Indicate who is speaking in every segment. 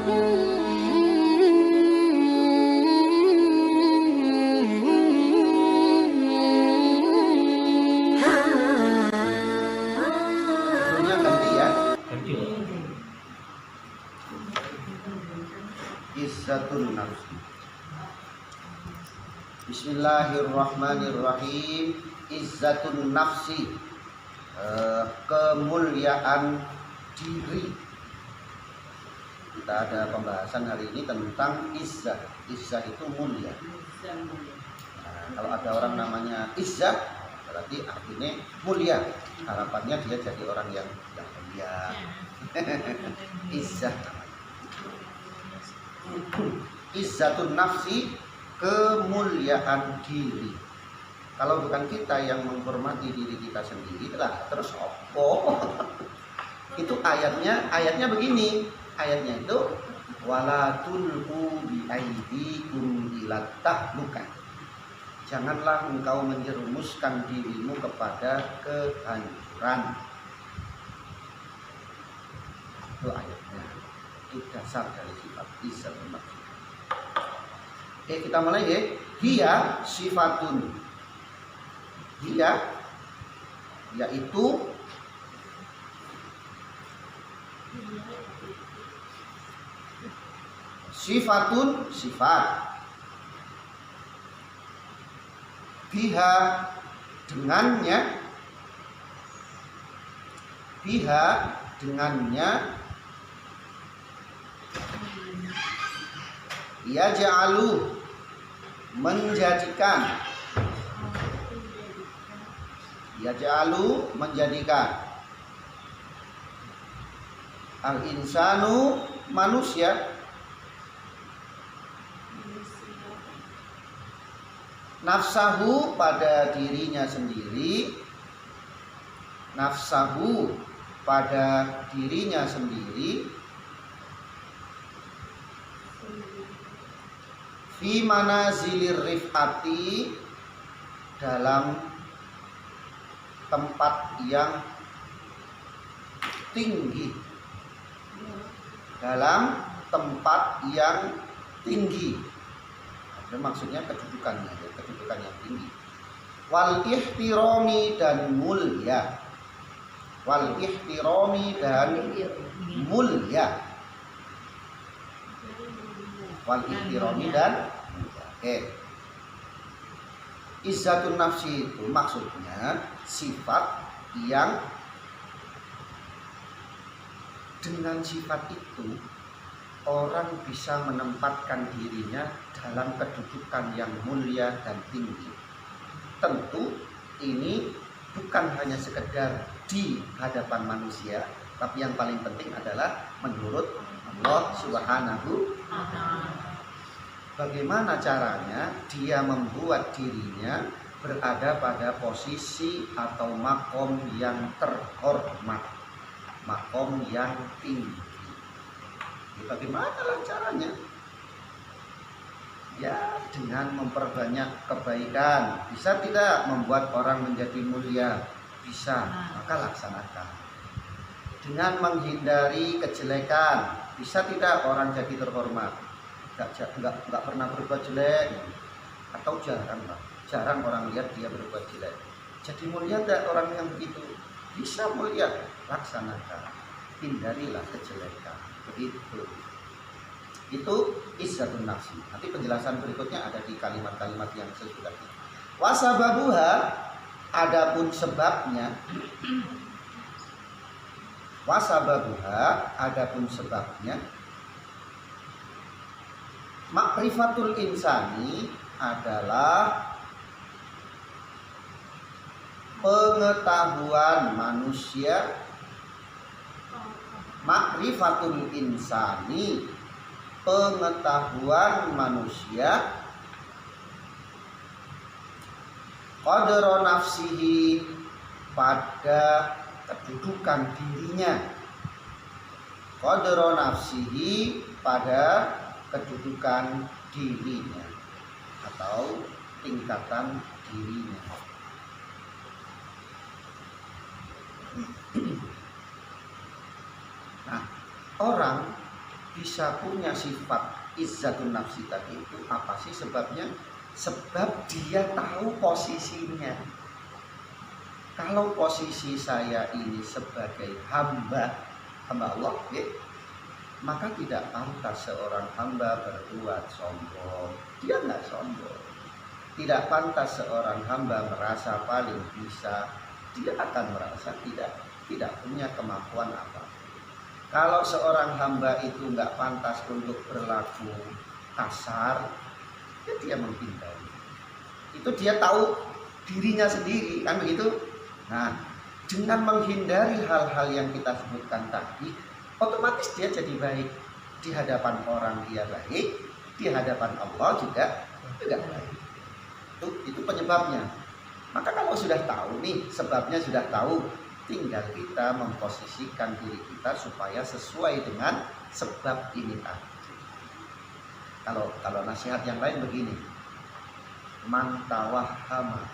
Speaker 1: ganti ya. Izzatun nafsi. Bismillahirrahmanirrahim. Izzatun nafsi, kemuliaan diri. Kita ada pembahasan hari ini tentang izzah. Izzah itu mulia. Nah, kalau ada orang namanya izzah, berarti artinya mulia. Harapannya dia jadi orang yang mulia. Izzah. Izzatun nafsi, kemuliaan diri. Kalau bukan kita yang menghormati diri kita sendiri lah, terus opo? Itu ayatnya begini. Ayatnya itu wala tulqu bi aydikum ila tahluka. Janganlah engkau menjerumuskan dirimu kepada kehancuran. Itu ayatnya. Itu dasar dari sifat izzatun nafsi. Oke, kita mulai ya. Hiya sifatun. Hiya yaitu sifatun, sifat. Biha, dengannya. Biha, dengannya. Ya ja'alu, menjadikan. Ya ja'alu, menjadikan. Al-insanu, manusia. Nafsahu, pada dirinya sendiri. Nafsahu, pada dirinya sendiri. Fi manazilir rifati, dalam tempat yang tinggi. Dalam tempat yang tinggi. Itu maksudnya kedudukannya, kedudukan yang tinggi. Wal ihtirami, dan mulia. Wal ihtirami, dan mulia. Wal ihtirami, dan mulia. Oke. Izzatun nafsi itu maksudnya sifat yang dengan sifat itu orang bisa menempatkan dirinya dalam kedudukan yang mulia dan tinggi. Tentu ini bukan hanya sekedar di hadapan manusia, tapi yang paling penting adalah menurut Allah Subhanahu wa ta'ala. Bagaimana caranya dia membuat dirinya berada pada posisi atau makom yang terhormat, makom yang tinggi. Bagaimana caranya? Ya, dengan memperbanyak kebaikan. Bisa tidak membuat orang menjadi mulia? Bisa, maka laksanakan. Dengan menghindari kejelekan. Bisa tidak orang jadi terhormat? Enggak pernah berbuat jelek, atau jarang orang lihat dia berbuat jelek. Jadi mulia tidak orang yang begitu? Bisa mulia, laksanakan. Hindarilah kejelekan. Begitu. Itu izzatun nafsi. Nanti penjelasan berikutnya ada di kalimat-kalimat yang sesudah ini. Wasababuha, adapun sebabnya. Wasababuha, adapun sebabnya. Ma'rifatul insani adalah pengetahuan manusia. Ma'rifatul insani, pengetahuan manusia. Qadra nafsihi, pada kedudukan dirinya. Qadra nafsihi, pada kedudukan dirinya atau tingkatan dirinya. Nah, orang bisa punya sifat izzatun nafsi tadi itu apa sih sebabnya? Sebab dia tahu posisinya. Kalau posisi saya ini sebagai hamba Allah, maka tidak pantas seorang hamba berbuat sombong. Dia nggak sombong. Tidak pantas seorang hamba merasa paling bisa. Dia akan merasa tidak punya kemampuan apa. Kalau seorang hamba itu nggak pantas untuk berlaku kasar, ya dia menghindari. Itu dia tahu dirinya sendiri, kan begitu? Nah, dengan menghindari hal-hal yang kita sebutkan tadi, otomatis dia jadi baik. Di hadapan orang dia baik, di hadapan Allah juga baik. Itu penyebabnya. Maka kalau sudah tahu nih, sebabnya sudah tahu, tinggal kita memposisikan diri kita supaya sesuai dengan sebab ini tadi. Kalau nasihat yang lain begini, man tawahhama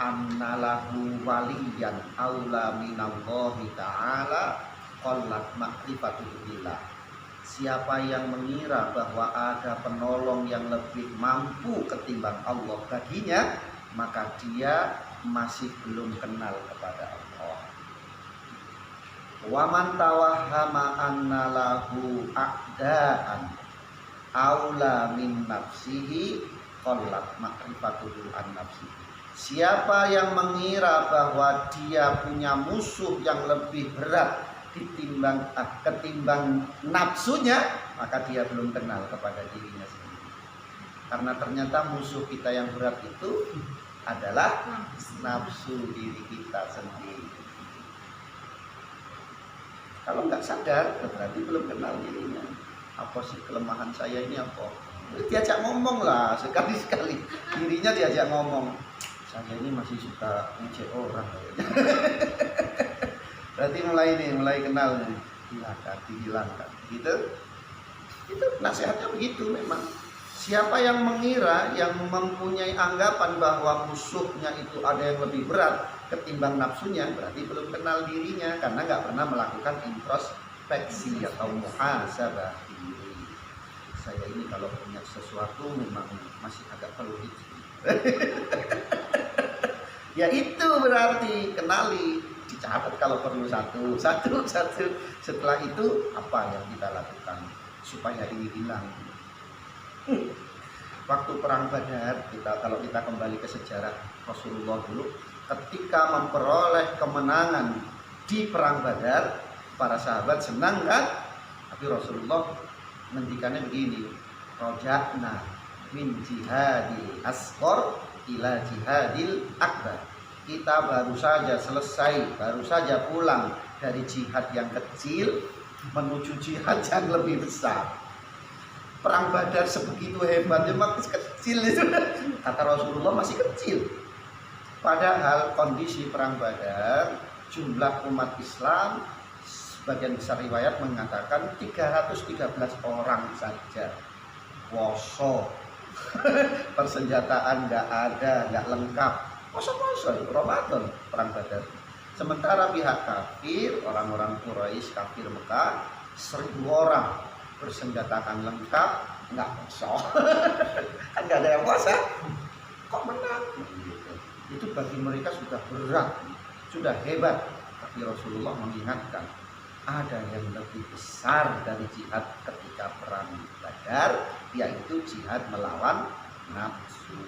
Speaker 1: annalahu waliyan aula minallahi ta'ala qallat ma'rifatuhu billah. Siapa yang mengira bahwa ada penolong yang lebih mampu ketimbang Allah baginya, maka dia masih belum kenal kepada Allah. Wa man tawahhama annalahu a'daan aula min nafsihi qallat ma'rifatuhu an nafsihi. Siapa yang mengira bahwa dia punya musuh yang lebih berat ketimbang nafsunya, maka dia belum kenal kepada dirinya sendiri. Karena ternyata musuh kita yang berat itu adalah nafsu diri kita sendiri. Kalau nggak sadar, berarti belum kenal dirinya. Apa sih kelemahan saya ini apa? Diajak ngomong lah sekali-sekali. Dirinya diajak ngomong. Saya ini masih suka ngejek orang. Berarti mulai kenal nih. Dihilangkan. Gitu. Itu nasihatnya begitu memang. Siapa yang mengira, yang mempunyai anggapan bahwa musuhnya itu ada yang lebih berat ketimbang nafsunya, berarti belum kenal dirinya karena nggak pernah melakukan introspeksi atau muhasabah diri. Saya ini kalau punya sesuatu memang masih agak perlu itu. Ya itu berarti kenali, dicatat kalau perlu satu. Setelah itu apa yang kita lakukan supaya ini hilang. Waktu perang Badar, kalau kita kembali ke sejarah Rasulullah dulu, ketika memperoleh kemenangan di perang Badar, para sahabat senang kan? Tapi Rasulullah ngendikannya begini, roja'na min jihadil asghar ila jihadil akbar. Kita baru saja pulang dari jihad yang kecil menuju jihad yang lebih besar. Perang Badar sebegitu hebatnya, masih kecil itu. Kata Rasulullah masih kecil. Padahal kondisi perang Badar, jumlah umat Islam, sebagian besar riwayat mengatakan 313 orang saja. Woso. Persenjataan nggak ada, nggak lengkap. Woso Ramadan perang Badar. Sementara pihak kafir, orang-orang Quraisy kafir Mekah, 1000 orang bersenjatakan lengkap, nggak kosong. Kan nggak ada yang puasa, kok menang? Itu bagi mereka sudah berat, sudah hebat. Tapi Rasulullah mengingatkan, ada yang lebih besar dari jihad ketika perang Badar, yaitu jihad melawan nafsu.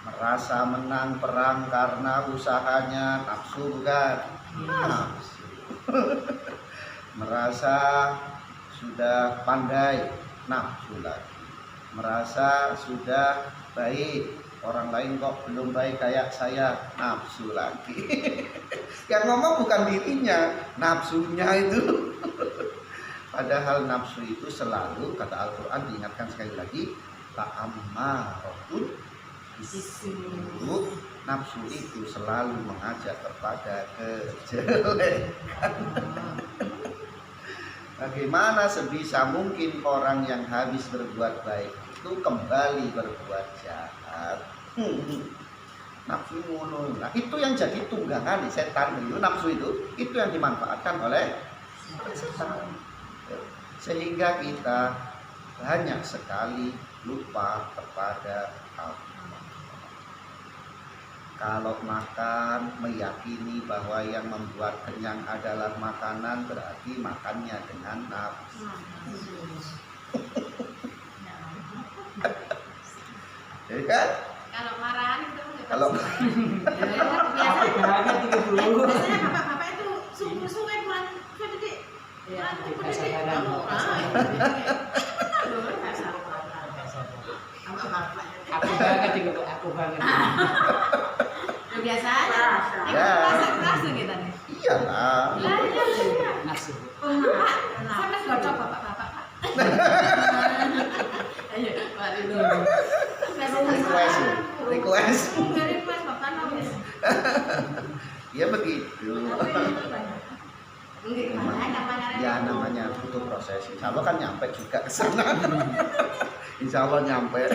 Speaker 1: Merasa menang perang karena usahanya nafsu, bukan? Nafsu. Merasa sudah pandai, nafsu lagi. Merasa sudah baik, orang lain kok belum baik kayak saya, nafsu lagi. Yang ngomong bukan dirinya, nafsunya itu. Padahal nafsu itu selalu, kata Al-Quran diingatkan sekali lagi, ta'ammaratun bisu'. Nafsu itu selalu mengajak kepada kejelekan. Bagaimana sebisa mungkin orang yang habis berbuat baik itu kembali berbuat jahat. Nafsu ngono. Nah, itu yang jadi tunggangan setan itu, nafsu itu yang dimanfaatkan oleh setan. sehingga kita banyak sekali lupa kepada Allah. Kalau makan meyakini bahwa yang membuat kenyang adalah makanan, berarti makannya dengan nafsu. Ya kan?
Speaker 2: Kalau marahan itu
Speaker 1: Kalau
Speaker 2: biasanya bapak-bapak itu sungguh-sungguh kurang pendidik.
Speaker 3: Ya,
Speaker 2: Kurang
Speaker 3: kasar
Speaker 2: pendidik.
Speaker 3: kadang. Aku banget itu, aku banget.
Speaker 2: Biasanya
Speaker 1: Ya.
Speaker 2: rasa kita nih.
Speaker 1: iyalah.
Speaker 3: Nafsu.
Speaker 2: Sampai sudah coba bapak-bapak. Ayo, Pak Ridho.
Speaker 1: Request.
Speaker 2: Request bapak nabi.
Speaker 1: Ya begitu. Ya namanya butuh proses. Insya Allah kan nyampe juga ke sana. Insya Allah nyampe.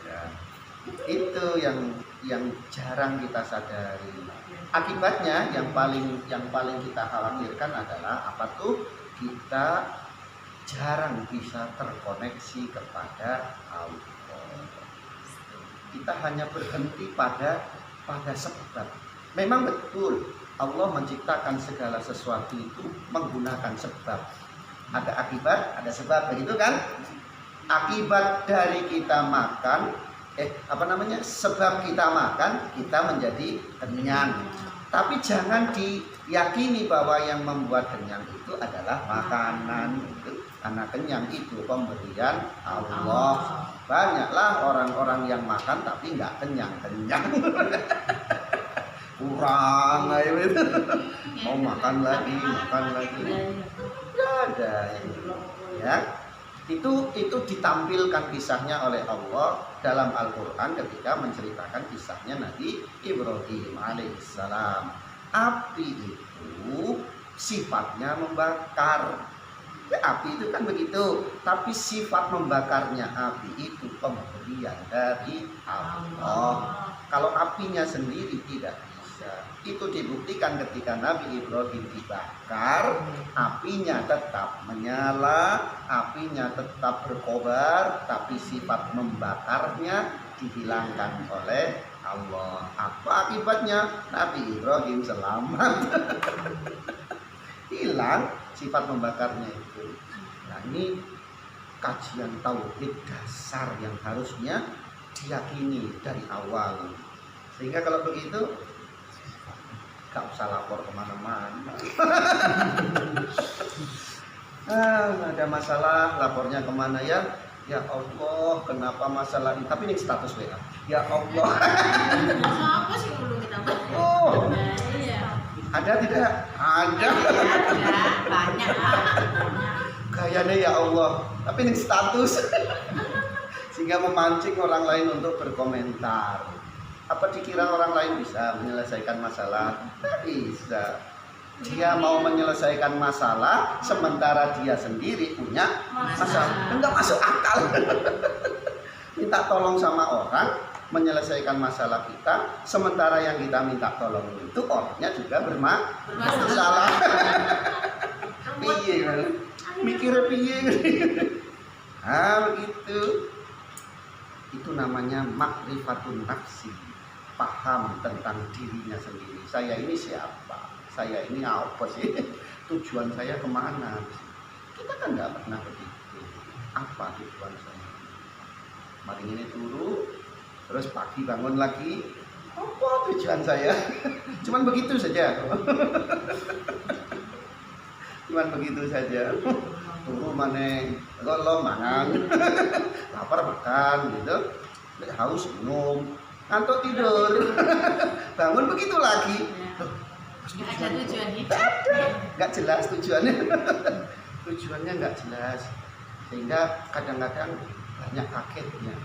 Speaker 1: Ya. Itu yang jarang kita sadari. Akibatnya yang paling kita khawatirkan adalah apa tuh? Kita jarang bisa terkoneksi kepada Allah. Kita hanya berhenti pada sebab. Memang betul Allah menciptakan segala sesuatu itu menggunakan sebab. Ada akibat, ada sebab, begitu kan? Akibat dari kita makan, sebab kita makan, kita menjadi kenyang. Tapi jangan diyakini bahwa yang membuat kenyang itu adalah makanan. Karena kenyang itu pemberian Allah. Banyaklah orang-orang yang makan tapi nggak kenyang-kenyang. Kurang aja itu. Mau makan lagi. Nggak ada. Ya. Itu ditampilkan kisahnya oleh Allah dalam Al-Quran ketika menceritakan kisahnya Nabi Ibrahim alaihissalam. Api itu sifatnya membakar. Ya, api itu kan begitu, tapi sifat membakarnya api itu pemberian dari Allah. Kalau apinya sendiri tidak bisa. Itu dibuktikan ketika Nabi Ibrahim dibakar, apinya tetap menyala, apinya tetap berkobar, tapi sifat membakarnya dihilangkan oleh Allah. Apa akibatnya? Nabi Ibrahim selamat. Hilang sifat membakarnya itu. Nah, ini kajian tauhid dasar yang harusnya diyakini dari awal. Sehingga kalau begitu gak usah lapor kemana-mana. Ada masalah lapornya kemana ya? Ya Allah, kenapa masalah ini? Tapi ini status WA. Ya Allah.
Speaker 2: Apa sih dulu kita bahas?
Speaker 1: Oh,
Speaker 2: Iya.
Speaker 1: ada tidak? Ada.
Speaker 2: Banyak.
Speaker 1: Kayaknya ya Allah. Tapi ini status. Sehingga memancing orang lain untuk berkomentar. Apa dikira orang lain bisa menyelesaikan masalah? Tidak bisa. Dia mau menyelesaikan masalah sementara dia sendiri punya masalah. Enggak masuk akal. Minta tolong sama orang menyelesaikan masalah kita, sementara yang kita minta tolong itu orangnya juga bermasalah. Piye kan? Mikirnya piye. Begitu. Itu namanya makrifatun nafsi. Paham tentang dirinya sendiri. Saya ini siapa? Saya ini apa sih? Tujuan saya kemana? Kita kan nggak pernah begitu. Apa tujuan saya? Mari ini turu, terus pagi bangun lagi. Apa tujuan saya? Cuman begitu saja. Cuman begitu saja. Turu mana? Lolo mangan. Lapar makan gitu. Haus minum. Ngantuk tidur. Bangun begitu lagi.
Speaker 2: Nggak ada tujuan hidup.
Speaker 1: Nggak jelas tujuannya. Tujuannya nggak jelas. Sehingga kadang-kadang banyak kagetnya.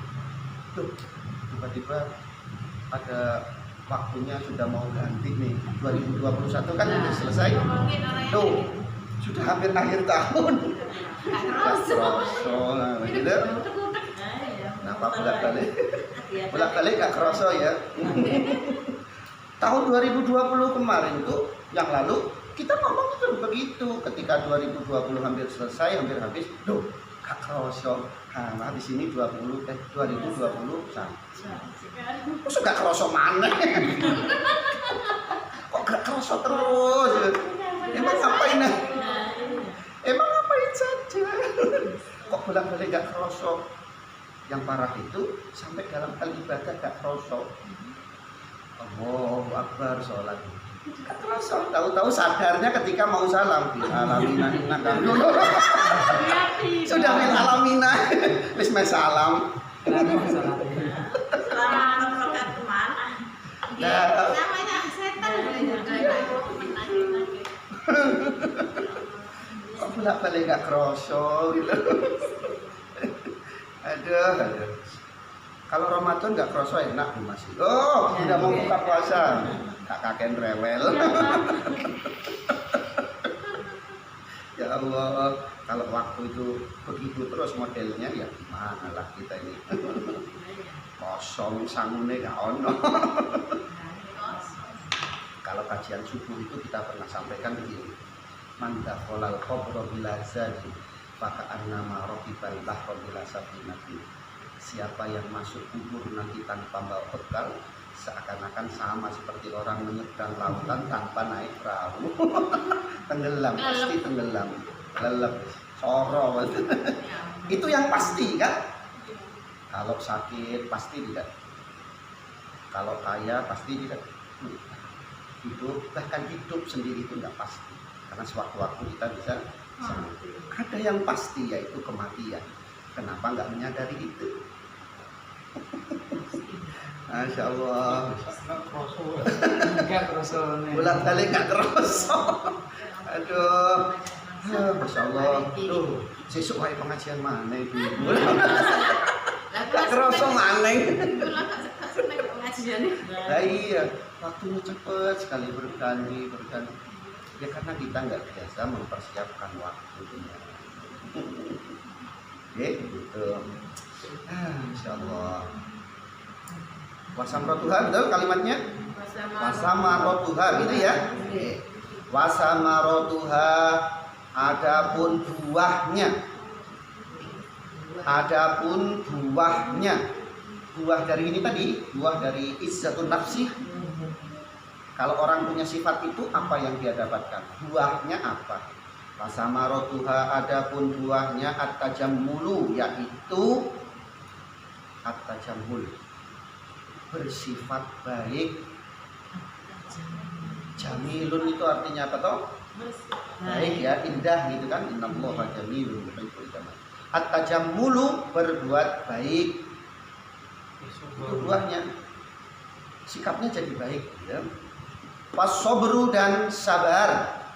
Speaker 1: Tuh, tiba-tiba ada waktunya sudah mau ganti nih. 2021 kan udah selesai. Tuh, sudah hampir akhir tahun. Nggak kerasa lah gitu. Kenapa bolak-balik nggak kerasa ya. Tahun 2020 kemarin tuh yang lalu kita ngomongnya Betul begitu. Ketika 2020 hampir selesai, hampir habis, duh, gak kerosok. Nah, habis ini 2020 kok gak kerosok mana? Kok gak kerosok terus? Emang ngapain? Emang ngapain saja? Kok bolak-balik gak kerosok? Yang parah itu sampai dalam hal ibadah gak kerosok. Allahu Akbar, sholat gak kerosok. Tahu-tahu sadarnya ketika mau salam. Alamina innaka sudah min alamina. Wis mes salam.
Speaker 2: Selamat rokat kemana? Namanya setan.
Speaker 1: Kok bolak-balik gak kerosok gitu. Aduh. Kalau Ramadan nggak kerasa enak masih. Oh, udah mau buka puasa. Kak kaken rewel. Ya Allah, kalau waktu itu begitu terus modelnya ya gimana lah kita ini. Kosong sangune gak ono. Kalau kajian subuh itu kita pernah sampaikan begini. Man dakhalal qabra bila zadi faka'annama raqibal bahra bila safinati. Siapa yang masuk kubur nanti tanpa bawa bekal, seakan-akan sama seperti orang menyeberang lautan tanpa naik perahu. Tenggelam, pasti tenggelam, lelep, soro. Itu yang pasti kan? Kalau sakit pasti tidak. Kalau kaya pasti tidak. Hidup, bahkan hidup sendiri itu tidak pasti. Karena sewaktu-waktu kita bisa sembuh. Ada yang pasti, yaitu kematian. Kenapa nggak menyadari itu? Masya Allah.
Speaker 3: Enggak kerosok.
Speaker 1: Bolak-balik nggak kerosok. Aduh. Masya Allah. Tuh, sesuk wae pengajian mana itu? Gak kerosok mana? Nah, iya, waktunya cepet sekali berganti. Ya karena kita nggak biasa mempersiapkan waktunya. Gitu. Insya Allah. Wasamrotuha, betul kalimatnya? Wasamarotuha, gitu ya? Wasamarotuha, adapun buahnya. Adapun buahnya. Buah dari ini tadi, buah dari izzatun nafsi. Kalau orang punya sifat itu, apa yang dia dapatkan? Buahnya apa? Wasamarotuha, adapun buahnya at-tajammulu, yaitu at-tajammul, bersifat baik. Jamilun itu artinya apa toh? Baik ya, indah gitu kan. Innallaha jamilun yuhibbul jamal. At-tajammulu, berbuat baik. Itu buahnya. Sikapnya jadi baik ya. Was-sabru, dan sabar.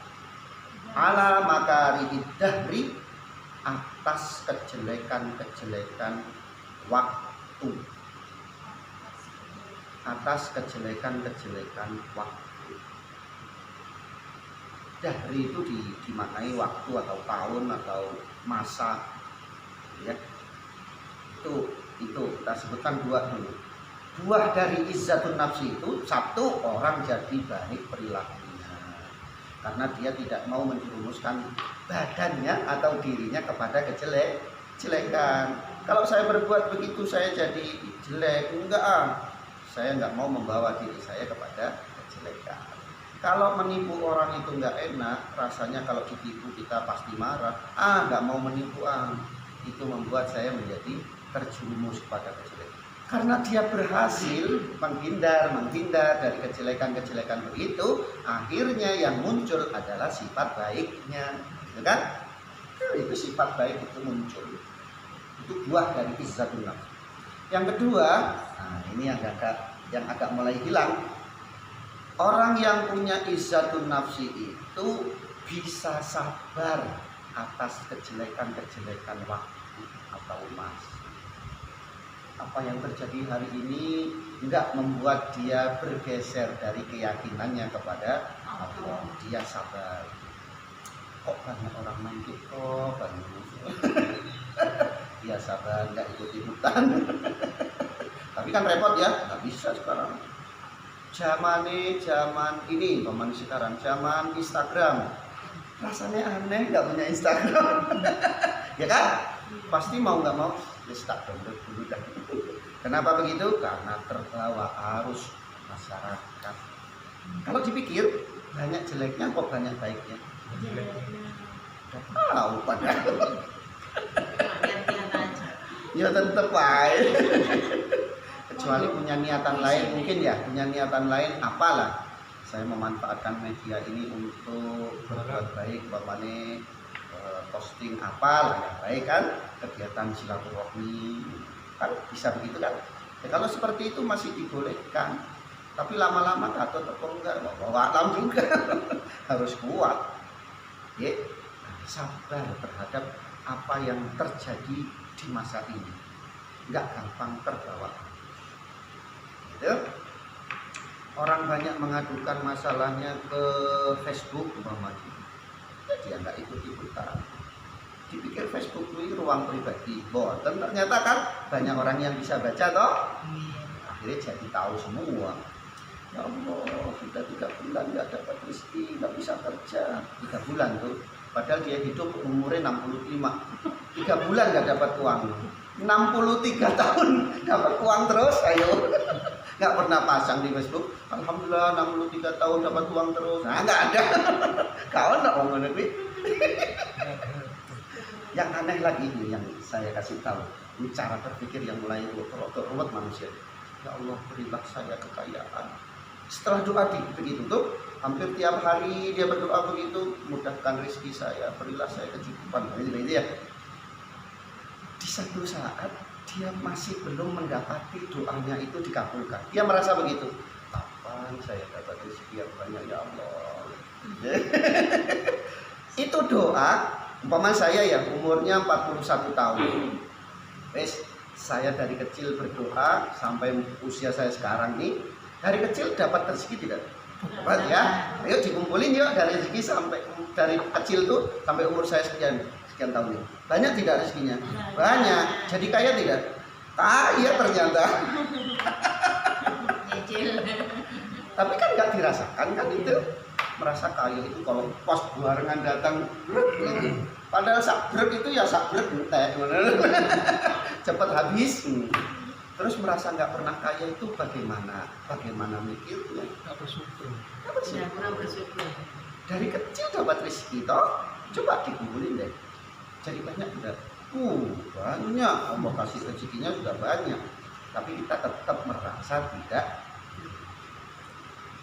Speaker 1: Ala makarihid dahri, atas kejelekan-kejelekan waktu. Atas kejelekan-kejelekan waktu. Dahri itu dimaknai waktu atau tahun atau masa. Ya. Itu kita sebutkan dua dulu. Buah dari izzatun nafsi itu, satu, orang jadi baik perilakunya. Karena dia tidak mau menjerumuskan badannya atau dirinya kepada kejelekan. Kalau saya berbuat begitu saya jadi jelek, enggak. Saya enggak mau membawa diri saya kepada kejelekan. Kalau menipu orang itu enggak enak, rasanya kalau ditipu kita pasti marah. Enggak mau menipu. Itu membuat saya menjadi terjerumus pada kejelekan. Karena dia berhasil menghindar dari kejelekan-kejelekan begitu, akhirnya yang muncul adalah sifat baiknya, gitu kan? Itu sifat baik itu muncul. Itu buah dari izzatun nafs. Yang kedua, ini yang agak mulai hilang. Orang yang punya izzatun nafsi itu bisa sabar atas kejelekan-kejelekan waktu atau masa. Apa yang terjadi hari ini enggak membuat dia bergeser dari keyakinannya kepada Allah. Dia sabar. Kok banyak orang main TikTok, dia sabar, enggak ikut-ikutan. Tapi kan repot ya, nggak bisa sekarang. Zaman ini, zaman Instagram, Rasanya aneh nggak punya Instagram. Ya kan? Pasti mau nggak mau tak download dulu dah. Kenapa begitu? Karena terbawa arus masyarakat. Kalau dipikir banyak jeleknya kok banyak baiknya. Tahu padahal.
Speaker 2: Lihat-lihat aja.
Speaker 1: Ya tetep baik. Kecuali punya niatan lain mungkin ya, punya niatan lain apalah. Saya memanfaatkan media ini untuk berbuat baik, bapaknya posting apalah yang baik kan, kegiatan silaturahmi kan bisa begitu kan. Ya, kalau seperti itu masih dibolehkan, tapi lama-lama atau enggak bawa alam juga harus kuat. Ya, sabar terhadap apa yang terjadi di masa ini, nggak gampang terbawa. Gitu. Orang banyak mengadukan masalahnya ke Facebook umpamanya, dia nggak ikut-ikutan. Dipikir Facebook itu ruang pribadi, boten ternyata kan banyak orang yang bisa baca toh. Akhirnya jadi tahu semua. Ya Allah, sudah 3 bulan nggak dapat rezeki, nggak bisa kerja. 3 bulan tuh, padahal dia hidup umurnya 65. 3 bulan nggak dapat uang. 63 tahun dapat uang terus, ayo. Nggak pernah pasang di Facebook. Alhamdulillah 63 tahun dapat uang terus. Nah, nggak ada. Kawan nggak ngomong lebih. Yang aneh lagi ini yang saya kasih tahu, ini cara berpikir yang mulai ruwet manusia. Ya Allah, berilah saya kekayaan. Setelah doa begitu tuh, hampir tiap hari dia berdoa begitu, mudahkan rezeki saya, berilah saya kecukupan. Ini ya. Di satu saat dia masih belum mendapati doanya itu dikabulkan. Dia merasa begitu. Kapan saya dapat rezeki yang banyak ya Allah? Itu doa. Umpama saya ya umurnya 41 tahun. Wes, saya dari kecil berdoa sampai usia saya sekarang nih. Dari kecil dapat rezeki tidak? Dapat ya. Ayo dikumpulin yuk dari rezeki sampai dari kecil tuh sampai umur saya sekian tahun ini. Banyak tidak rezekinya? Banyak. Jadi kaya tidak? Kaya ternyata. Tapi kan nggak dirasakan kan itu. Merasa kaya itu kalau pas barengan datang padahal sabrek itu ya sabrek entek cepat habis. Terus merasa nggak pernah kaya itu bagaimana mikirnya?
Speaker 3: Nggak bersyukur.
Speaker 2: Kurang bersyukur.
Speaker 1: Dari kecil dapat rezeki toh, coba dikumpulin deh. Jadi banyak sudah, banyak Allah kasih rezekinya sudah banyak, tapi kita tetap merasa tidak.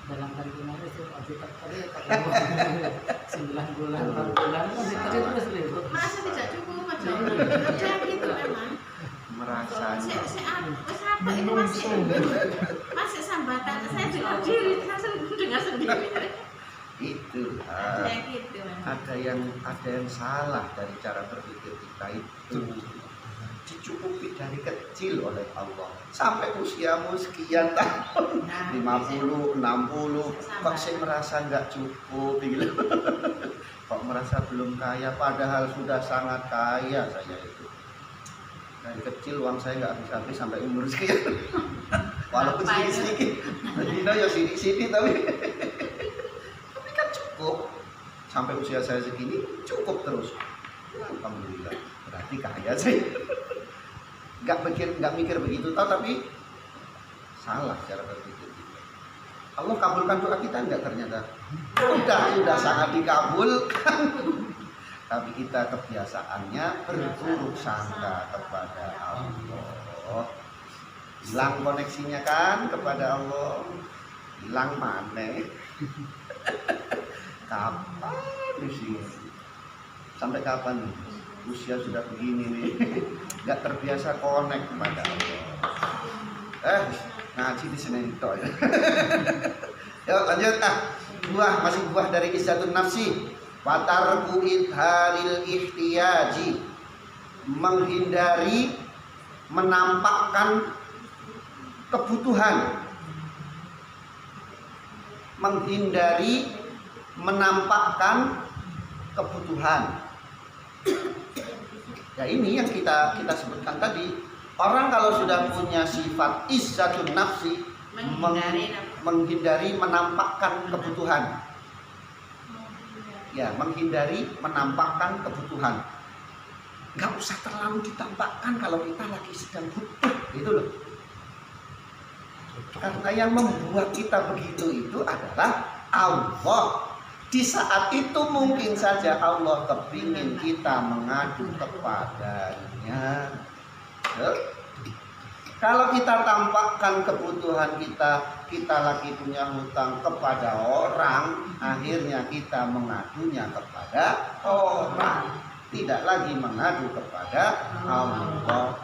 Speaker 3: Dalam kandungan itu kita tadi 9 bulan 4 bulan tadi terus ribut.
Speaker 2: Merasa tidak cukup macam ya gitu memang.
Speaker 1: Merasanya.
Speaker 2: Apa ini masih sambatan. Saya dengar diri, saya dengar sendiri.
Speaker 1: Itu
Speaker 2: Gitu,
Speaker 1: ada yang salah dari cara berpikir kita itu. Dicukupi dari kecil oleh Allah sampai usiamu sekian tahun, 50, 60, kok saya merasa nggak cukup gitu. Kok merasa belum kaya padahal sudah sangat kaya saya itu. Dari kecil uang saya nggak habis-habis sampai umur sekian. Walaupun sedikit-sedikit, Medina ya sedikit-sedikit tapi kan cukup sampai usia saya segini cukup terus. Alhamdulillah, berarti kaya sih. Nggak mikir begitu tapi salah cara berpikir kita. Allah kabulkan doa kita enggak ternyata. Sudah sangat dikabulkan. Tapi kita kebiasaannya berburuk sangka kepada Allah. Hilang koneksinya kan kepada Allah. Hilang mana? Kapan sih? Sampai kapan? Usia sudah begini nih, nggak terbiasa connect kepada Allah. Ngaji di sini itu ya. Yuk lanjut masih buah dari Izzatun Nafsi. Watarku idharil ihtiyaji, menghindari menampakkan kebutuhan, menghindari menampakkan kebutuhan. Ya ini yang kita sebutkan tadi. Orang kalau sudah punya sifat izzatun nafsi, menghindari menampakkan kebutuhan. Ya, menghindari menampakkan kebutuhan. Nggak usah terlalu ditampakkan kalau kita lagi sedang butuh, gitu loh. Karena yang membuat kita begitu itu adalah Allah. Di saat itu mungkin saja Allah kepingin kita mengadu kepadanya. Kalau kita tampakkan kebutuhan kita lagi punya hutang kepada orang, akhirnya kita mengadunya kepada orang, tidak lagi mengadu kepada Allah.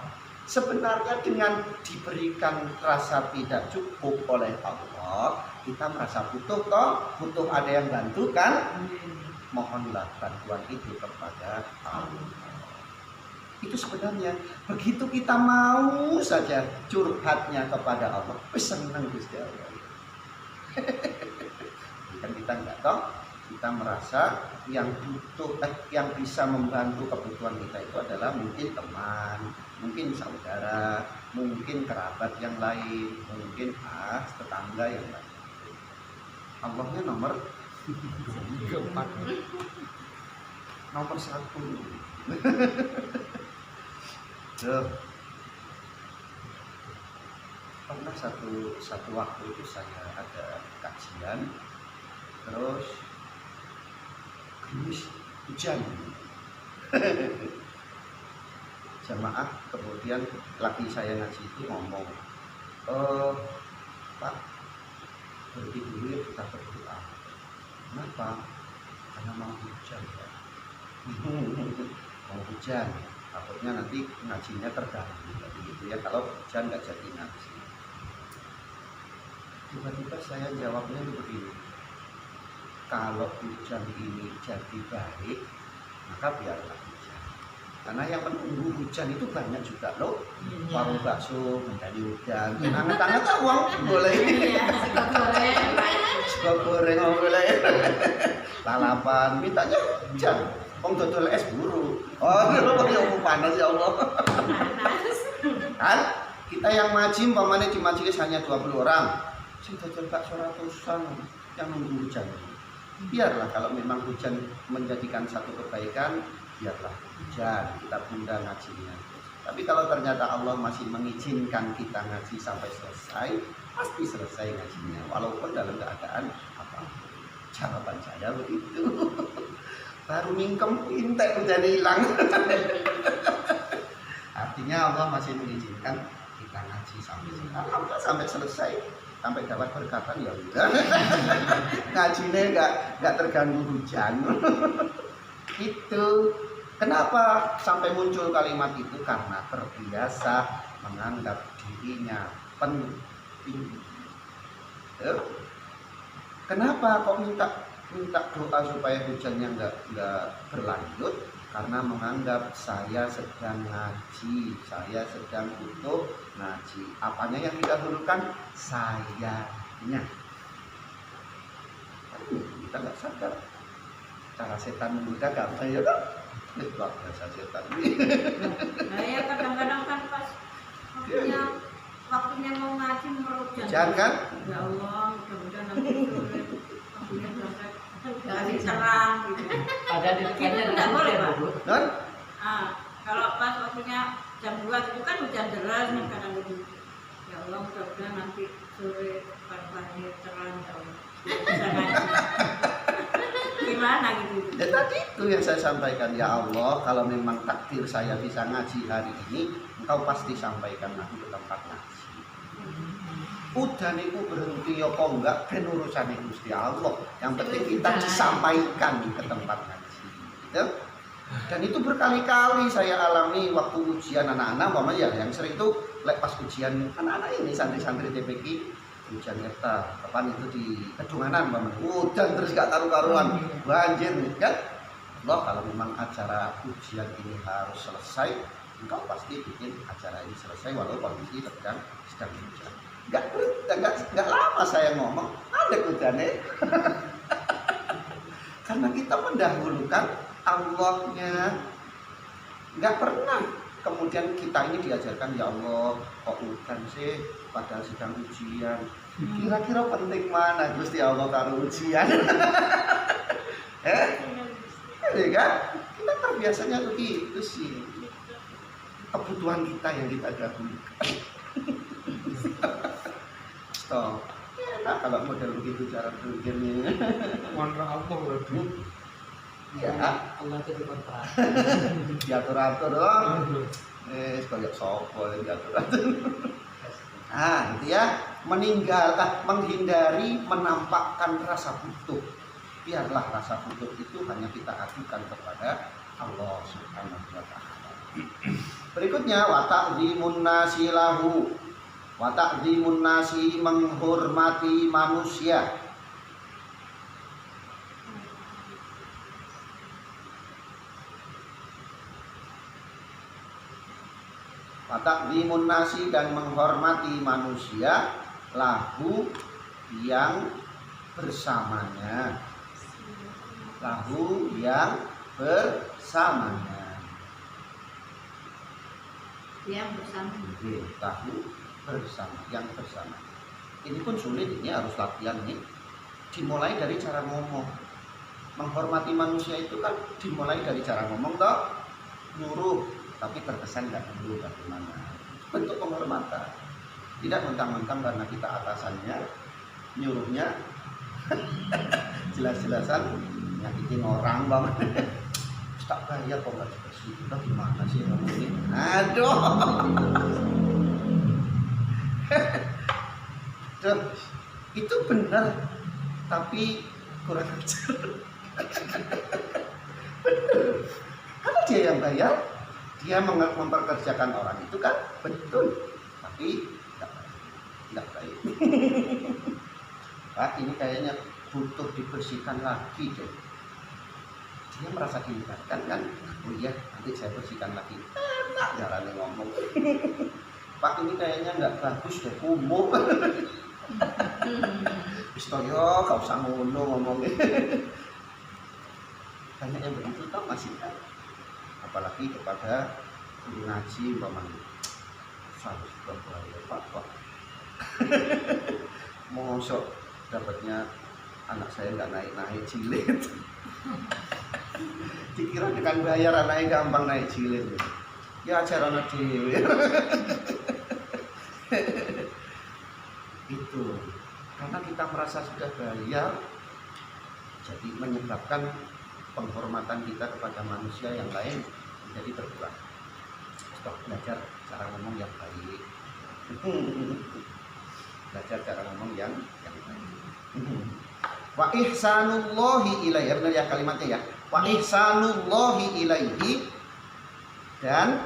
Speaker 1: Sebenarnya dengan diberikan rasa tidak cukup oleh Allah, kita merasa butuh butuh ada yang bantu kan? Mohonlah bantuan itu kepada Allah. Itu sebenarnya begitu kita mau saja curhatnya kepada Allah, senang Gusti Allah. Kan kita enggak tahu, kita merasa yang butuh yang bisa membantu kebutuhan kita itu adalah mungkin teman, mungkin saudara, mungkin kerabat yang lain, mungkin tetangga yang lain. Allahnya nomor 1. Pernah satu waktu itu saya ada kajian, terus gerimis hujan. Jamaah kemudian laki saya ngaji itu ngomong, Pak, berhenti dulu ya kita berdoa. Kenapa? Karena mau hujan, Pak. Mau hujan, takutnya nanti ngajinya terganggu, gitu ya. Kalau hujan nggak jadi ngaji. Tiba-tiba saya jawabnya begini, kalau hujan ini jadi baik, maka biarlah hujan. Karena yang menunggu hujan itu banyak juga loh. Warung bakso menjadi hujan, hangat-hangat uang boleh. Sego goreng boleh. Lalapan mintanya hujan. Wong dodol es buru. Oh, yang panas ya Allah. Kan kita yang ngaji umpamanya di majelis hanya 20 orang. Sing dodol bakso ratusan yang nunggu hujan. Biarlah kalau memang hujan menjadikan satu kebaikan, biarlah hujan, kita tunda ngajinya. Tapi kalau ternyata Allah masih mengizinkan kita ngaji sampai selesai, pasti selesai ngajinya, walaupun dalam keadaan apa. Jawaban saya begitu. Baru mingkem intek hujan hilang. Artinya Allah masih mengizinkan kita ngaji sampai selesai, sampai dapat berkatan ya udah. Ngajinya nggak terganggu hujan. Itu kenapa sampai muncul kalimat itu, karena terbiasa menganggap dirinya penting. Kenapa kok minta doa supaya hujannya nggak berlanjut? Karena menganggap saya sedang ngaji, saya sedang butuh ngaji. Apanya yang didahulukan? Sayanya. Kita nggak sadar. Cara setan menggoda gampang ya kan? Luar biasa setan.
Speaker 2: Nah ya kadang-kadang kan pas waktunya mau ngaji menurut
Speaker 1: Jangan kan?
Speaker 2: Ya Allah, mudah-mudahan nanti sore waktunya berangkat dari terang gitu.
Speaker 3: Ada di
Speaker 2: Itu nggak boleh, Pak.
Speaker 1: Non?
Speaker 2: Kalau pas waktunya jam 2 itu kan hujan deras nih kadang gitu. Ya Allah, mudah-mudahan nanti sore pagi terang ya Allah. Bisa ngaji. Gimana gitu?
Speaker 1: Ya tadi itu yang saya sampaikan, ya Allah, kalau memang takdir saya bisa ngaji hari ini, Engkau pasti sampaikan aku ke tempat ngaji. Udah itu berhenti ya kok enggak, kan urusan Gusti Allah. Yang penting kita disampaikan ke tempat ngaji. Gitu. Dan itu berkali-kali saya alami waktu ujian anak-anak, umpamanya ya, yang sering itu pas ujian anak-anak ini santri-santri TPQ. Hujan nyata, kapan itu di Kedunganan, hujan terus gak karu-karuan, banjir kan? Allah, kalau memang acara ujian ini harus selesai, engkau pasti bikin acara ini selesai walau kondisi sedang hujan. Gak lama saya ngomong, ada hujannya. Karena kita mendahulukan Allahnya, nggak pernah. Kemudian kita ini diajarkan, ya Allah, kok hujan sih, padahal sedang ujian. Kira-kira penting mana Gusti Allah karo ujian? Ya kan? Kita terbiasanya begitu sih. Kebutuhan kita yang kita dahulukan. Stop. Enak kalau model begitu cara berpikirnya.
Speaker 3: Kontrol Allah berarti.
Speaker 1: Ya,
Speaker 3: Allah itu dikontrol.
Speaker 1: diatur-atur dong. Kayak sopo yang diatur-atur. Nah, itu ya, menghindari menampakkan rasa butuh. Biarlah rasa butuh itu hanya kita ajukan kepada Allah Subhanahu wa taala. Berikutnya wa ta'dzimun nasi lahu. Wa ta'dzimun nasi menghormati manusia. Wa ta'dzimun nasi dan menghormati manusia lahu yang bersamanya. Lahu yang bersamanya.
Speaker 2: Yang bersama.
Speaker 1: Lahu bersama, yang bersama. Ini pun sulit, ini harus latihan nih. Dimulai dari cara ngomong. Menghormati manusia itu kan dimulai dari cara ngomong toh. Nyuruh, tapi terkesan nggak dulu bagaimana. Bentuk penghormatan. Tidak mentang-mentang karena kita atasannya, nyuruhnya jelas-jelasan nyakitin orang banget. Tak bayar kok nggak dikasih, kita gimana sih ini? Aduh. Duh, itu benar, tapi kurang ajar. Betul. Karena dia yang bayar, dia memperkerjakan orang itu kan betul, tapi tidak baik. Pak, ini kayaknya butuh dibersihkan lagi deh. Dia merasa dilibatkan kan? Oh iya, nanti saya bersihkan lagi. Enak jalannya ngomong. Pak, ini kayaknya nggak bagus deh, kumuh. Istoyo, gak usah ngono ngomongnya. Banyak yang begitu tau masih kan? Apalagi kepada guru ngaji umpamanya. Harus berbahaya Pak. Mosok dapatnya anak saya nggak naik jilid. Dikira dengan bayar anaknya gampang naik jilid. Ya ajar anak dewe. Itu karena kita merasa sudah bayar, jadi menyebabkan penghormatan kita kepada manusia yang lain menjadi berkurang. Stop, belajar cara ngomong yang baik. Belajar cara ngomong yang baik. Wa ihsanullahi ilaihi, benar ya kalimatnya ya. Wa ihsanullahi ilaihi, dan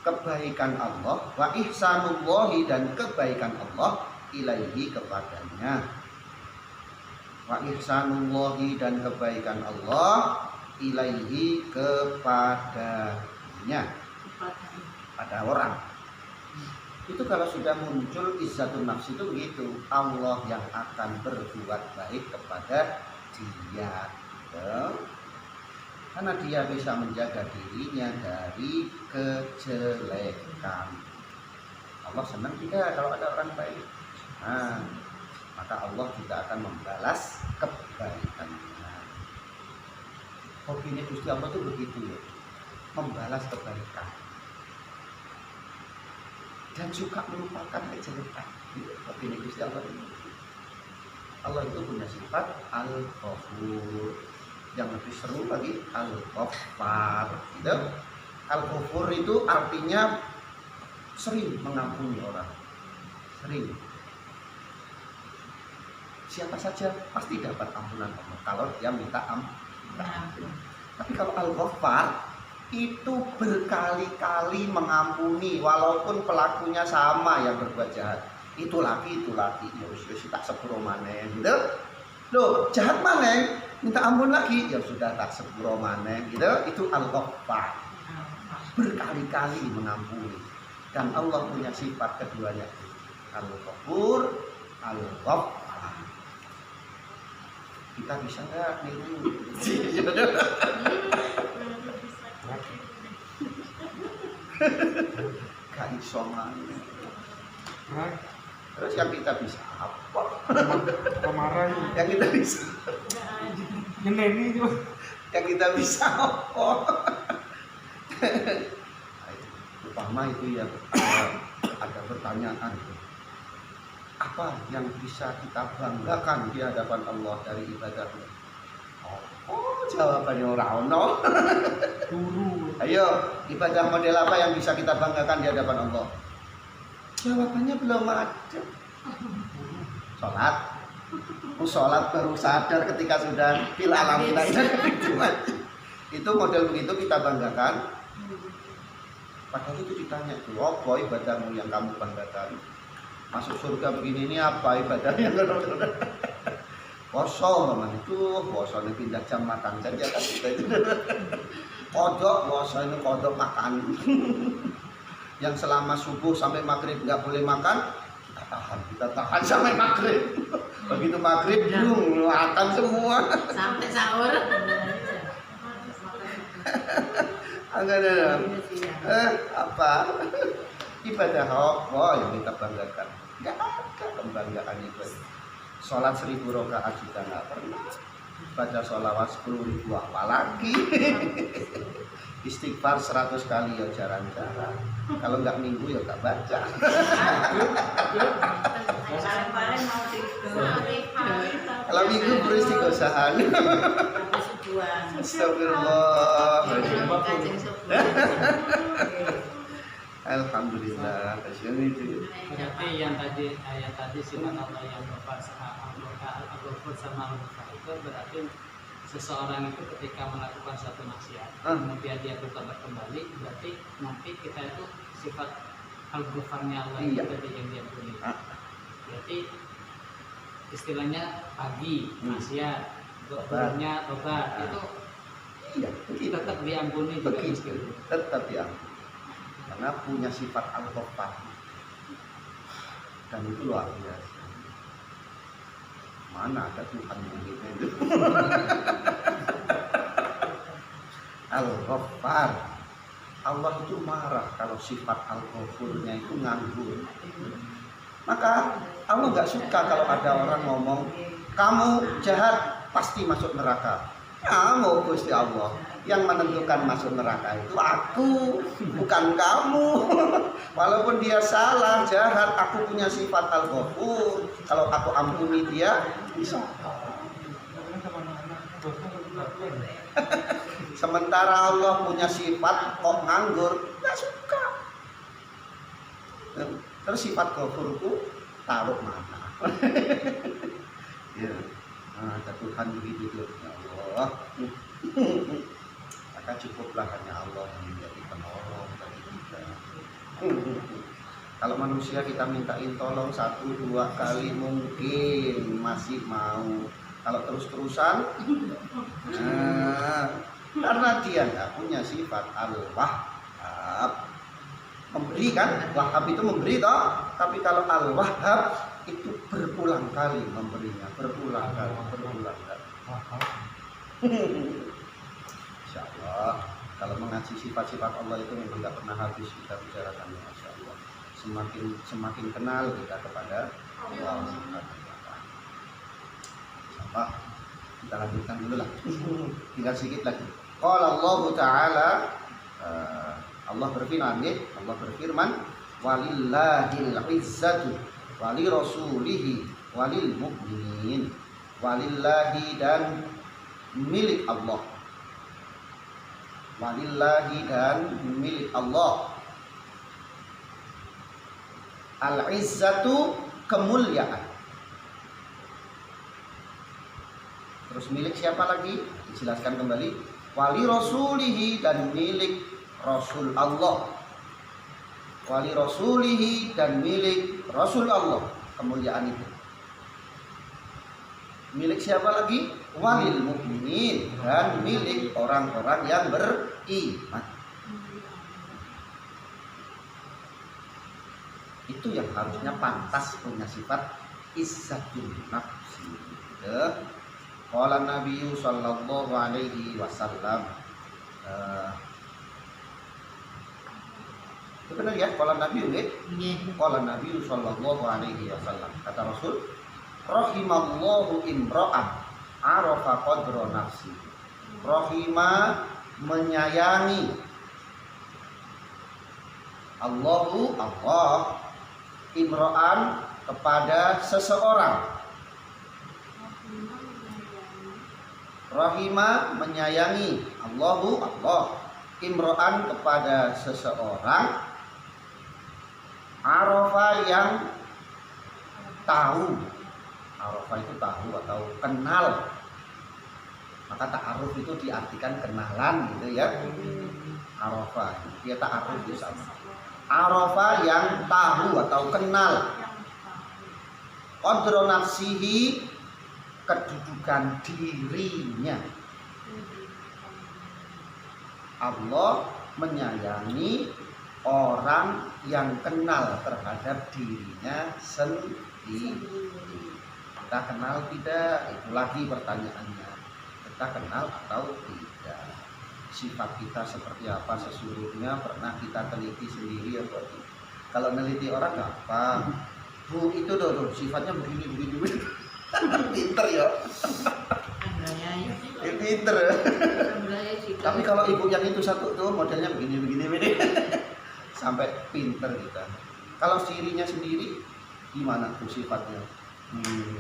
Speaker 1: kebaikan Allah, wa ihsanullahi, dan kebaikan Allah ilaihi, kepadanya. Wa ihsanullahi, dan kebaikan Allah ilaihi, kepadanya, pada orang. Itu kalau sudah muncul izzatun nafs itu begitu, Allah yang akan berbuat baik kepada dia. Karena dia bisa menjaga dirinya dari kejelekan. Allah senang tidak kalau ada orang baik. Nah, maka Allah juga akan membalas kebaikannya. Hobinya Gusti Allah itu begitu ya, membalas kebaikan dan suka melupakan kejelekan. Hobinya Gusti Allah ini. Allah itu punya sifat Al-Ghafur. Yang lebih seru lagi Al-Ghaffar. Gitu. Al-Ghafur itu artinya sering mengampuni orang. Sering. Siapa saja pasti dapat ampunan Allah kalau dia minta ampun. Tapi kalau Al-Ghaffar itu berkali-kali mengampuni walaupun pelakunya sama yang berbuat jahat. Itu lagi. Ya wis tak sepuro maneh gitu. Loh, jahat maneh, minta ampun lagi, ya sudah tak sepuro maneh gitu. Itu Al-Ghaffar. Berkali-kali mengampuni. Dan Allah punya sifat keduanya, Al-Ghafur, Al-Ghaffar. Kita bisa nggak niru? Gak iso maneh. Terus yang kita bisa apa?
Speaker 3: Pemarah
Speaker 1: Yang kita bisa
Speaker 3: Nyeneni itu.
Speaker 1: Yang kita bisa apa? Pertama itu yang ada pertanyaan. Apa yang bisa kita banggakan di hadapan Allah dari ibadah? Oh, jawabannya orang ono.
Speaker 3: Guru.
Speaker 1: Ayo, ibadah model apa yang bisa kita banggakan di hadapan Allah? Jawabannya belum ada. Sholat. Sholat baru sadar ketika sudah fil alam itu model begitu kita banggakan. Padahal itu ditanya tuh, apa ibadahmu yang kamu banggakan? Masuk surga begini ini apa ibadahnya? Poso memang itu, poso ini pindah jam makan saja kan kita itu. Kodok, poso ini kodok makan. Yang selama subuh sampai maghrib nggak boleh makan, kita tahan sampai maghrib. Begitu maghrib, belum makan semua.
Speaker 2: Sampai sahur.
Speaker 1: Enggak ada. Apa? Ibadah apa yang kita banggakan? Enggak ada kebanggaan itu. Sholat 1000 rakaat juga nggak pernah. Baca sholawat 10.000 apalagi. Istighfar 100 kali ya jarang-jarang. Kalau nggak minggu ya nggak baca.
Speaker 2: Paling mau tidur.
Speaker 1: Kalau minggu beristighosahan. Astagfirullah. Alhamdulillah. Itu.
Speaker 3: Berarti yang tadi sifat Allah yang Al-Ghafur sama Al-Ghafar itu berarti seseorang itu ketika melakukan suatu maksiat kemudian dia bertobat kembali, berarti nanti kita itu sifat Al-Ghafarnya Allah itu tadi yang dia punya. Berarti istilahnya pagi maksiat, turunnya tobat itu tetap diampuni juga
Speaker 1: begitu. Tetap diampuni. Karena punya sifat Al-Ghafar. Dan itu luar biasa. Mana ada Tuhan begitu itu. Al-Ghaffar. Allah itu marah kalau sifat Al-Ghafurnya itu nganggur. Maka Allah nggak suka kalau ada orang ngomong, kamu jahat pasti masuk neraka. Kamu Gusti Allah yang menentukan masuk neraka itu aku, bukan kamu. Walaupun dia salah, jahat, aku punya sifat Al-Ghafur. Kalau aku ampuni dia, bisa. Sementara Allah punya sifat kok nganggur, nggak suka. Terus sifat Ghafurku taruh mana? Ya, ada Tuhan begitu tuh, ya Allah. Maka cukuplah hanya Allah yang menjadi penolong bagi kita. Kalau manusia kita mintain tolong 1-2 kali mungkin masih mau. Kalau terus-terusan, karena dia nggak punya sifat Al-Wahhab. Memberi kan, Wahhab itu memberi toh. Tapi kalau Al-Wahhab itu berulang kali memberinya, berulang kali. Insya Allah kalau mengaji sifat-sifat Allah itu memang nggak pernah habis kita bicarakan. Masya Allah, semakin kenal kita kepada Allah Subhanahu wa Ta'ala. Insya kita lanjutkan dulu lah, tinggal sedikit lagi. Qala Allah Ta'ala, Allah berfirman, walillahil izzatu wali rasulihi walil mu'minin. Walillahi dan milik Allah. Walillahi dan milik Allah. Al-izzatu kemuliaan. Terus milik siapa lagi? Dijelaskan kembali. Wali rasulihi dan milik Rasul Allah. Wali rasulihi dan milik Rasul Allah. Kemuliaan itu. Milik siapa lagi? Walil mukminin dan milik orang-orang yang beriman. Itu yang harusnya pantas punya sifat izzatul nafsi. Qala Nabi sallallahu alaihi wasallam. Itu benar ya, qala Nabi nggih? Qala Nabi sallallahu alaihi wasallam. Kata Rasul, rahimallahu imra'an arafa qadra nafsi. Rahima menyayangi. Allahu Allah imro'an kepada seseorang. Rahima menyayangi. Allahu Allah imro'an kepada seseorang. Arafa yang tahu. Arafa itu tahu atau kenal. Maka ta'aruf itu diartikan kenalan gitu ya. Arafa dia ta'aruf itu sama. Arafa yang tahu atau kenal. Qadra nafsihi kedudukan dirinya. Allah menyayangi orang yang kenal terhadap dirinya sendiri. Kita kenal tidak? Itu lagi pertanyaannya. Kita kenal atau tidak? Sifat kita seperti apa sesungguhnya pernah kita teliti sendiri atau tidak? Kalau neliti orang gampang. Bu itu tuh sifatnya begini. Pinter ya. Pinter. Tapi kalau ibu yang itu satu tuh modelnya begini. Sampai pinter kita. Kalau dirinya sendiri gimana tuh sifatnya?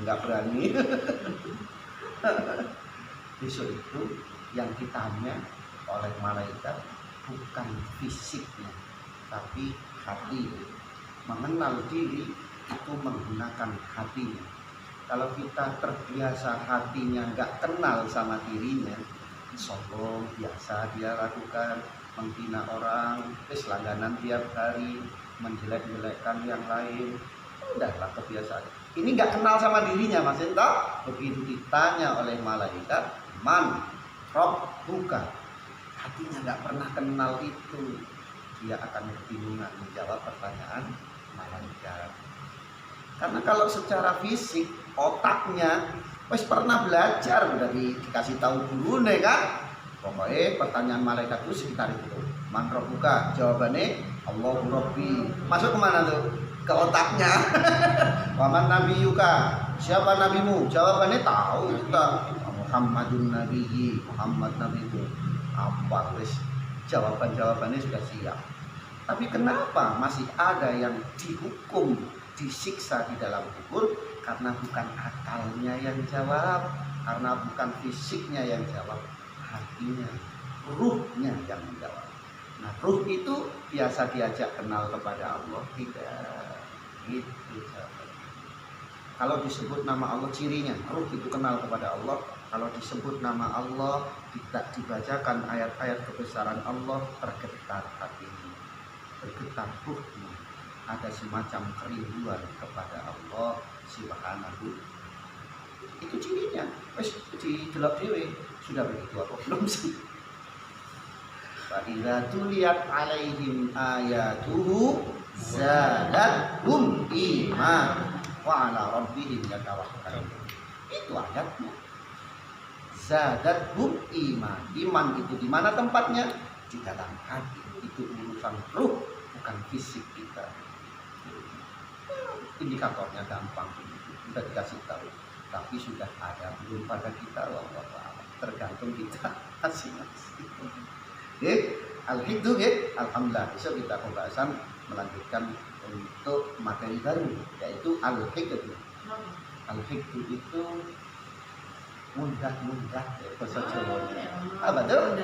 Speaker 1: Nggak berani. Besok itu yang ditanya oleh malaikat bukan fisiknya, tapi hati. Mengenal diri itu menggunakan hatinya. Kalau kita terbiasa hatinya nggak kenal sama dirinya, sombong biasa dia lakukan, menghina orang, langganan tiap hari, menjelek-jelekkan yang lain, udahlah kebiasaan. Ini nggak kenal sama dirinya, Mas Ento. Begitu ditanya oleh malaikat, man rabbuka, hatinya nggak pernah kenal itu, dia akan kebingungan menjawab pertanyaan malaikat. Karena kalau secara fisik otaknya wis pernah belajar, udah dikasih tahu dulu nih kan. Pokoknya pertanyaan malaikat itu sekitar itu. Man rabbuka, jawabannya Allahu Rabbi. Masuk kemana tuh? Ke otaknya. Waman nabiyuka, siapa nabimu? Jawabannya tahu kita. Muhammadun nabiyyi, Muhammad nabimu. Apa wis jawabannya sudah siap. Tapi kenapa masih ada yang dihukum, disiksa di dalam kubur? Karena bukan akalnya yang jawab, karena bukan fisiknya yang jawab, hatinya, ruhnya yang menjawab. Nah, ruh itu biasa diajak kenal kepada Allah, tidak. Itu jawabannya. Kalau disebut nama Allah, cirinya ruh itu kenal kepada Allah. Kalau disebut nama Allah, tidak dibacakan ayat-ayat kebesaran Allah, tergetar hatinya, tergetar ruhnya. Ada semacam kerinduan kepada Allah Subhanahu. Itu cirinya. Wes didelok dhewe. Sudah begitu apa belum sih? Fa idza tuliyat alaihim ayatuhu zadatuhum iman wa ala rabbihim yatawakkalun. Itu ayatnya. Zadatuhum iman. Iman itu di mana tempatnya? Di dalam hati. Itu urusan ruh, bukan fisik kita. Indikatornya gampang, sudah dikasih tahu, tapi sudah ada belum pada kita, tergantung kita masing-masing. Al-hikdu, alhamdulillah besok kita pembahasan melanjutkan untuk materi baru, yaitu al-hikdu. Al-hikdu itu mundah-mundah bahasa Jawanya. Apa tuh?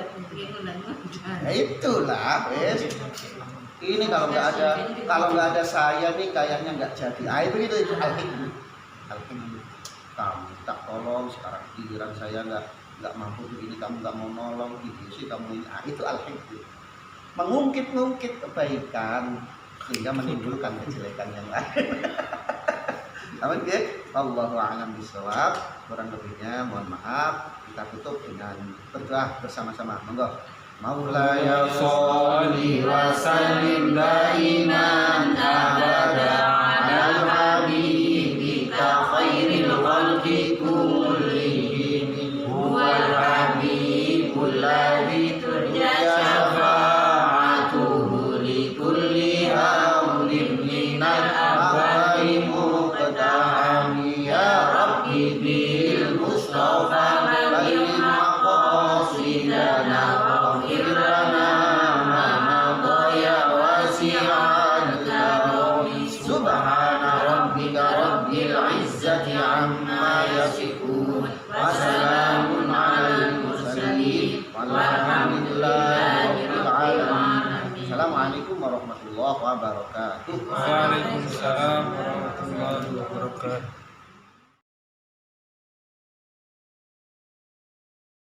Speaker 1: Nah, itulah, ini kalau nggak ada saya nih kayaknya nggak jadi. Itu gitu al-hikdu. Kamu tak tolong, sekarang giliran saya nggak mampu begini, kamu nggak mau nolong, gitu sih kamu ini. Itu al-hikdu. Mengungkit-ungkit kebaikan sehingga menimbulkan kejelekan yang lain. Amin ya. Allahu a'lam bishawab. Kurang lebihnya mohon maaf. Kita tutup dengan berdoa bersama-sama. Monggo. Maulaya sholli wa sallim daiman abada ala habibika khairil khalqi kullihim huwal habibul ladzi turja syafa'atuhu li kulli haulin minal abwai muqtahami ya rabbi bil mustafa warahmatullahi wabarakatuh.
Speaker 4: Waalaikumsalam warahmatullahi wabarakatuh.